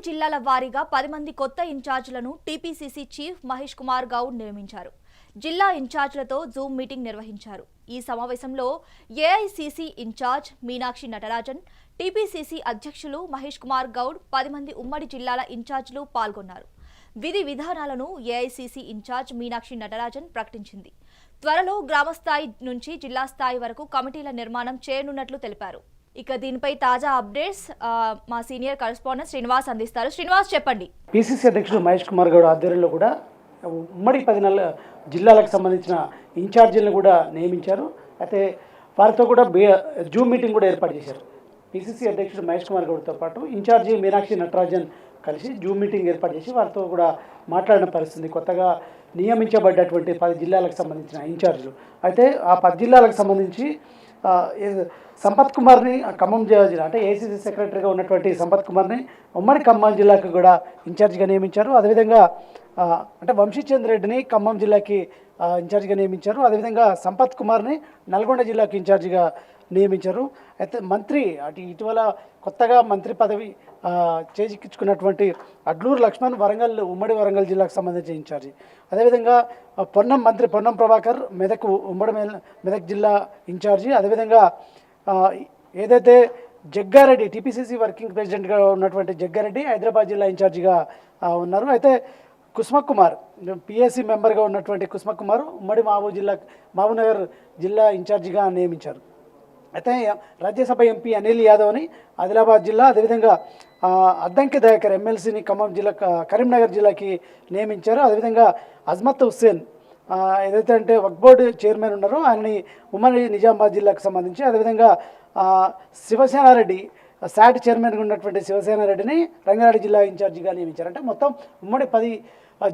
జిల్లాల వారీగా 10 మంది కొత్త ఇన్ఛార్జీలను టీపీసీసీ చీఫ్ మహేష్ కుమార్ గౌడ్ నియమించారు. జిల్లా ఇన్ఛార్జీలతో జూమ్ మీటింగ్ నిర్వహించారు. ఈ సమావేశంలో AICC in charge Meenakshi Natarajan, TPCC అధ్యక్షులు మహేష్ కుమార్ గౌడ్, 10 మంది ఉమ్మడి జిల్లాల ఇన్ఛార్జీలు పాల్గొన్నారు. విధి విధానాలను ఏఐసీసీ ఇన్ఛార్జ్ మీనాక్షి నటరాజన్ ప్రకటించింది. త్వరలో గ్రామస్థాయి నుంచి జిల్లా స్థాయి వరకు కమిటీల నిర్మాణం చేయనున్నట్లు తెలిపారు. ఇక దీనిపై తాజా అప్డేట్స్ మా సీనియర్ కరెస్పాండెంట్ శ్రీనివాస్ అందిస్తారు. శ్రీనివాస్, చెప్పండి. పీసీసీ అధ్యక్షుడు మహేష్ కుమార్ గౌడ్ ఆధ్వర్యంలో కూడా ఉమ్మడి 10 జిల్లాలకు సంబంధించిన ఇన్ఛార్జీలను కూడా నియమించారు. అయితే వారితో కూడా జూమ్ మీటింగ్ కూడా ఏర్పాటు చేశారు. పీసీసీ అధ్యక్షుడు మహేష్ కుమార్ గౌడ్తో పాటు ఇన్ఛార్జి మీనాక్షి నటరాజన్ కలిసి జూమ్ మీటింగ్ ఏర్పాటు చేసి వారితో కూడా మాట్లాడిన పరిస్థితి. కొత్తగా నియమించబడ్డటువంటి 10 జిల్లాలకు సంబంధించిన ఇన్ఛార్జీలు. అయితే ఆ 10 జిల్లాలకు సంబంధించి సంపత్ కుమార్ని ఖమ్మం జిల్లా అంటే ఏసీసీ సెక్రటరీగా ఉన్నటువంటి సంపత్ కుమార్ని ఉమ్మడి ఖమ్మం జిల్లాకు కూడా ఇన్ఛార్జిగా నియమించారు. అదేవిధంగా అంటే వంశీచంద్ర రెడ్డిని ఖమ్మం జిల్లాకి ఇన్ఛార్జిగా నియమించారు. అదేవిధంగా సంపత్ కుమార్ని నల్గొండ జిల్లాకి ఇన్ఛార్జిగా నియమించారు. అయితే మంత్రి ఇటీవల కొత్తగా మంత్రి పదవి చేజిక్కించుకున్నటువంటి అడ్లూరు లక్ష్మణ్ ఉమ్మడి వరంగల్ జిల్లాకు సంబంధించిన ఇన్ఛార్జి. అదేవిధంగా మంత్రి పొన్నం ప్రభాకర్ మెదక్ జిల్లా ఇన్ఛార్జి. అదేవిధంగా ఏదైతే జగ్గారెడ్డి టీపీసీసీ వర్కింగ్ ప్రెసిడెంట్గా ఉన్నటువంటి జగ్గారెడ్డి హైదరాబాద్ జిల్లా ఇన్ఛార్జిగా ఉన్నారు. అయితే కుస్మక్ కుమార్ పిఎస్సి మెంబర్గా ఉన్నటువంటి కుస్మక్ కుమార్ ఉమ్మడి మహబూబ్నగర్ జిల్లా ఇన్ఛార్జిగా నియమించారు. అయితే రాజ్యసభ ఎంపీ అనిల్ యాదవ్ని ఆదిలాబాద్ జిల్లా, అదేవిధంగా అద్దంకి దయాకర్ ఎమ్మెల్సీని కరీంనగర్ జిల్లాకి నియమించారు. అదేవిధంగా అజ్మత్ హుస్సేన్ ఏదైతే అంటే వక్ఫ్ బోర్డు చైర్మన్ ఉన్నారో ఆయనని ఉమ్మడి నిజామాబాద్ జిల్లాకు సంబంధించి, అదేవిధంగా శివసేనారెడ్డి శాట్ చైర్మన్గా ఉన్నటువంటి శివసేనారెడ్డిని రంగారెడ్డి జిల్లా ఇన్ఛార్జిగా నియమించారు. అంటే మొత్తం ఉమ్మడి 10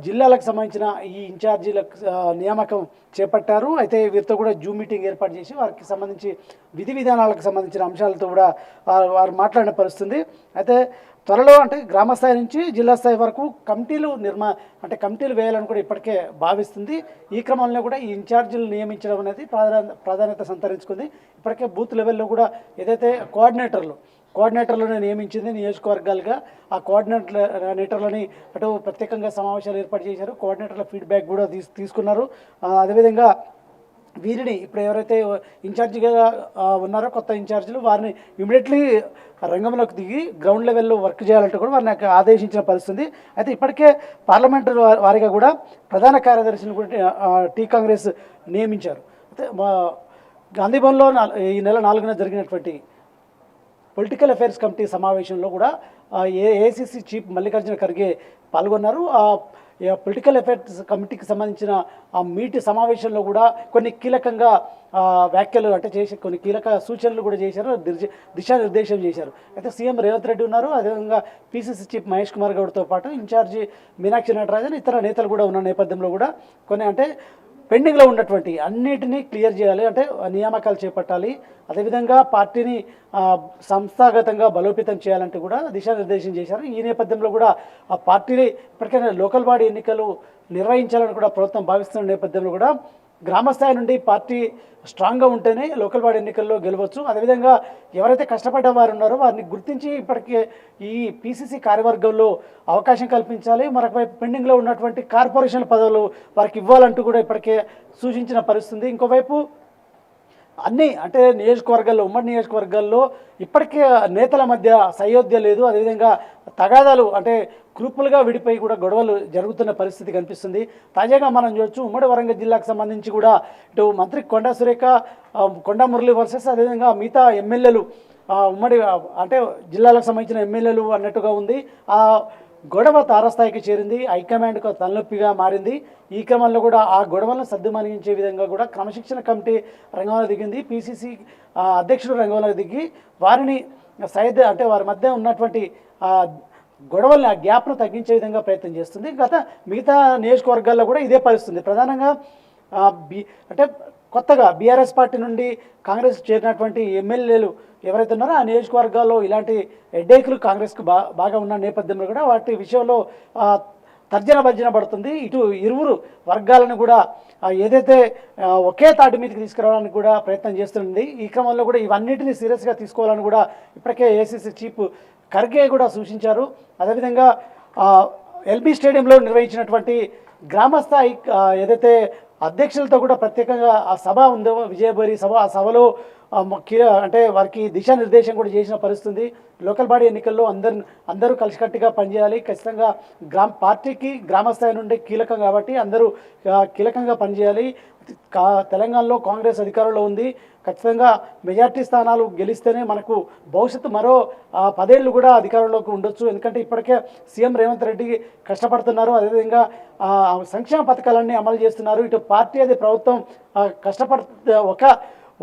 జిల్లాలకు సంబంధించిన ఈ ఇన్ఛార్జీలకు నియామకం చేపట్టారు. అయితే వీరితో కూడా జూమ్ మీటింగ్ ఏర్పాటు చేసి వారికి సంబంధించి విధి విధానాలకు సంబంధించిన అంశాలతో కూడా వారు మాట్లాడిన పరిస్థితుంది. అయితే త్వరలో అంటే గ్రామ స్థాయి నుంచి జిల్లా స్థాయి వరకు కమిటీలు వేయాలని కూడా ఇప్పటికే భావిస్తుంది. ఈ క్రమంలో కూడా ఈ ఇన్ఛార్జీలు నియమించడం అనేది ప్రాధాన్యత సంతరించుకుంది. ఇప్పటికే బూత్ లెవెల్లో కూడా ఏదైతే కోఆర్డినేటర్లను నియమించింది నియోజకవర్గాలుగా. ఆ కోఆర్డినేటర్లని అటు ప్రత్యేకంగా సమావేశాలు ఏర్పాటు చేశారు. కోఆర్డినేటర్ల ఫీడ్బ్యాక్ కూడా తీసుకున్నారు. అదేవిధంగా వీరిని ఇప్పుడు ఎవరైతే ఇన్ఛార్జిగా ఉన్నారో కొత్త ఇన్ఛార్జీలు వారిని ఇమీడియట్లీ రంగంలోకి దిగి గ్రౌండ్ లెవెల్లో వర్క్ చేయాలంటే కూడా వారిని ఆదేశించిన పరిస్థితి. అయితే ఇప్పటికే పార్లమెంటరీ వారిగా కూడా ప్రధాన కార్యదర్శిని కూడా టీ కాంగ్రెస్ నియమించారు. అయితే గాంధీభవన్లో ఈ నెల 4న జరిగినటువంటి పొలిటికల్ అఫైర్స్ కమిటీ సమావేశంలో కూడా ఏఐసీసీ చీఫ్ మల్లికార్జున ఖర్గే పాల్గొన్నారు. పొలిటికల్ అఫైర్స్ కమిటీకి సంబంధించిన ఆ సమావేశంలో కూడా కొన్ని కీలకంగా వ్యాఖ్యలు చేసి కొన్ని కీలక సూచనలు కూడా చేశారు, దిశానిర్దేశం చేశారు. అయితే సీఎం రేవంత్ రెడ్డి ఉన్నారు. అదేవిధంగా పీసీసీ చీఫ్ మహేష్ కుమార్ గౌడ్తో పాటు ఇన్ఛార్జి మీనాక్షి నటరాజన్ ఇతర నేతలు కూడా ఉన్న నేపథ్యంలో కూడా కొన్ని పెండింగ్లో ఉన్నటువంటి అన్నిటినీ క్లియర్ చేయాలి, నియామకాలు చేపట్టాలి. అదేవిధంగా పార్టీని సంస్థాగతంగా బలోపేతం చేయాలంటే కూడా దిశానిర్దేశం చేశారు. ఈ నేపథ్యంలో కూడా ఆ పార్టీని ఇప్పటికైనా లోకల్ బాడీ ఎన్నికలు నిర్వహించాలని కూడా ప్రభుత్వం భావిస్తున్న నేపథ్యంలో కూడా గ్రామస్థాయి నుండి పార్టీ స్ట్రాంగ్గా ఉంటేనే లోకల్ బాడీ ఎన్నికల్లో గెలవచ్చు. అదేవిధంగా ఎవరైతే కష్టపడ్డ వారు ఉన్నారో వారిని గుర్తించి ఇప్పటికే ఈ పీసీసీ కార్యవర్గంలో అవకాశం కల్పించాలి. మరొక వైపు పెండింగ్లో ఉన్నటువంటి కార్పొరేషన్ పదవులు వారికి ఇవ్వాలంటూ కూడా ఇప్పటికే సూచించిన పరిస్థితి. ఇంకోవైపు నియోజకవర్గాల్లో ఉమ్మడి నియోజకవర్గాల్లో ఇప్పటికే నేతల మధ్య సయోధ్య లేదు. అదేవిధంగా తగాదాలు గ్రూపులుగా విడిపోయి కూడా గొడవలు జరుగుతున్న పరిస్థితి కనిపిస్తుంది. తాజాగా మనం చూడొచ్చు ఉమ్మడి వరంగల్ జిల్లాకు సంబంధించి కూడా ఇటు మంత్రి కొండా సురేఖ, కొండా మురళి వర్సెస్ అదేవిధంగా మిగతా ఎమ్మెల్యేలు ఉమ్మడి జిల్లాలకు సంబంధించిన ఎమ్మెల్యేలు అన్నట్టుగా ఉంది. ఆ గొడవ తారస్థాయికి చేరింది, హైకమాండ్కు తలనొప్పిగా మారింది. ఈ క్రమంలో కూడా ఆ గొడవలను సద్దుమణిగించే విధంగా కూడా క్రమశిక్షణ కమిటీ రంగంలో దిగింది. పీసీసీ అధ్యక్షుడు రంగంలో దిగి వారిని వారి మధ్య ఉన్నటువంటి గొడవల్ని ఆ గ్యాప్ను తగ్గించే విధంగా ప్రయత్నం చేస్తుంది. మిగతా నియోజకవర్గాల్లో కూడా ఇదే పరిస్థితుంది. ప్రధానంగా కొత్తగా బీఆర్ఎస్ పార్టీ నుండి కాంగ్రెస్ చేరినటువంటి ఎమ్మెల్యేలు ఎవరైతే ఉన్నారో ఆ నియోజకవర్గాల్లో ఇలాంటి హెడ్ఏక్లు కాంగ్రెస్కు బాగా ఉన్న నేపథ్యంలో కూడా వాటి విషయంలో తర్జన భర్జన పడుతుంది. ఇటు ఇరువురు వర్గాలను కూడా ఏదైతే ఒకే తాటి మీదకి తీసుకురావడానికి కూడా ప్రయత్నం చేస్తుంది. ఈ క్రమంలో కూడా ఇవన్నిటిని సీరియస్గా తీసుకోవాలని కూడా ఇప్పటికే ఏసీసీ చీఫ్ ఖర్గే కూడా సూచించారు. అదేవిధంగా ఎల్బీ స్టేడియంలో నిర్వహించినటువంటి గ్రామస్థాయి ఏదైతే అధ్యక్షులతో కూడా ప్రత్యేకంగా ఆ సభ ఉందో విజయభేరి సభ, ఆ సభలో అంటే వారికి దిశానిర్దేశం కూడా చేసిన పరిస్థితి. లోకల్ బాడీ ఎన్నికల్లో అందరూ కలిసికట్టుగా పనిచేయాలి, ఖచ్చితంగా పార్టీకి గ్రామస్థాయి నుండి కీలకం కాబట్టి అందరూ కీలకంగా పనిచేయాలి. తెలంగాణలో కాంగ్రెస్ అధికారంలో ఉంది, ఖచ్చితంగా మెజార్టీ స్థానాలు గెలిస్తేనే మనకు భవిష్యత్తు మరో 10 ఏళ్ళు కూడా అధికారంలోకి ఉండొచ్చు. ఎందుకంటే ఇప్పటికే సీఎం రేవంత్ రెడ్డి కష్టపడుతున్నారు, అదేవిధంగా సంక్షేమ పథకాలన్నీ అమలు చేస్తున్నారు. ఇటు పార్టీ అది ప్రభుత్వం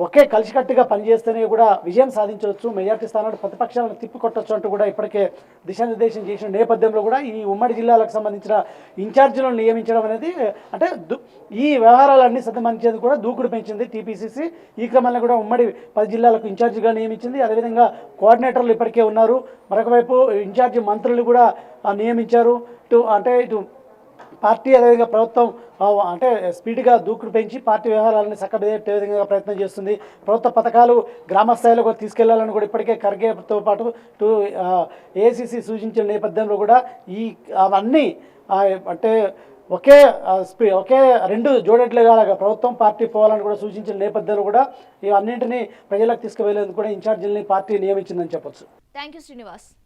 ఒకే కలిసికట్టుగా పనిచేస్తేనే కూడా విజయం సాధించవచ్చు, మెజార్టీ స్థానాలు ప్రతిపక్షాలను తిప్పికొట్టచ్చు అంటూ కూడా ఇప్పటికే దిశానిర్దేశం చేసిన నేపథ్యంలో కూడా ఈ ఉమ్మడి జిల్లాలకు సంబంధించిన ఇన్ఛార్జీలను నియమించడం అనేది అంటే ఈ వ్యవహారాలన్నీ సద్దుమణించేందుకు కూడా దూకుడు పెంచింది టీపీసీసీ. ఈ క్రమంలో కూడా ఉమ్మడి 10 జిల్లాలకు ఇన్ఛార్జిగా నియమించింది. అదేవిధంగా కోఆర్డినేటర్లు ఇప్పటికే ఉన్నారు, మరొక వైపు ఇన్ఛార్జి మంత్రులు కూడా నియమించారు. ఇటు పార్టీ అదేవిధంగా ప్రభుత్వం అంటే స్పీడ్గా దూకుడు పెంచి పార్టీ వ్యవహారాలను చక్కబెట్టే విధంగా ప్రయత్నం చేస్తుంది. ప్రభుత్వ పథకాలు గ్రామ స్థాయిలో కూడా తీసుకెళ్లాలని కూడా ఇప్పటికే ఖర్గేతో పాటు ఏఐసీసీ సూచించిన నేపథ్యంలో కూడా అవన్నీ అంటే ఒకే 2 జోడెట్లుగా ప్రభుత్వం పార్టీ పోవాలని కూడా సూచించిన నేపథ్యంలో కూడా ఇవన్నింటినీ ప్రజలకు తీసుకువెళ్లేందుకు కూడా ఇన్ఛార్జీలని పార్టీ నియమించిందని చెప్పొచ్చు. Thank you Srinivas.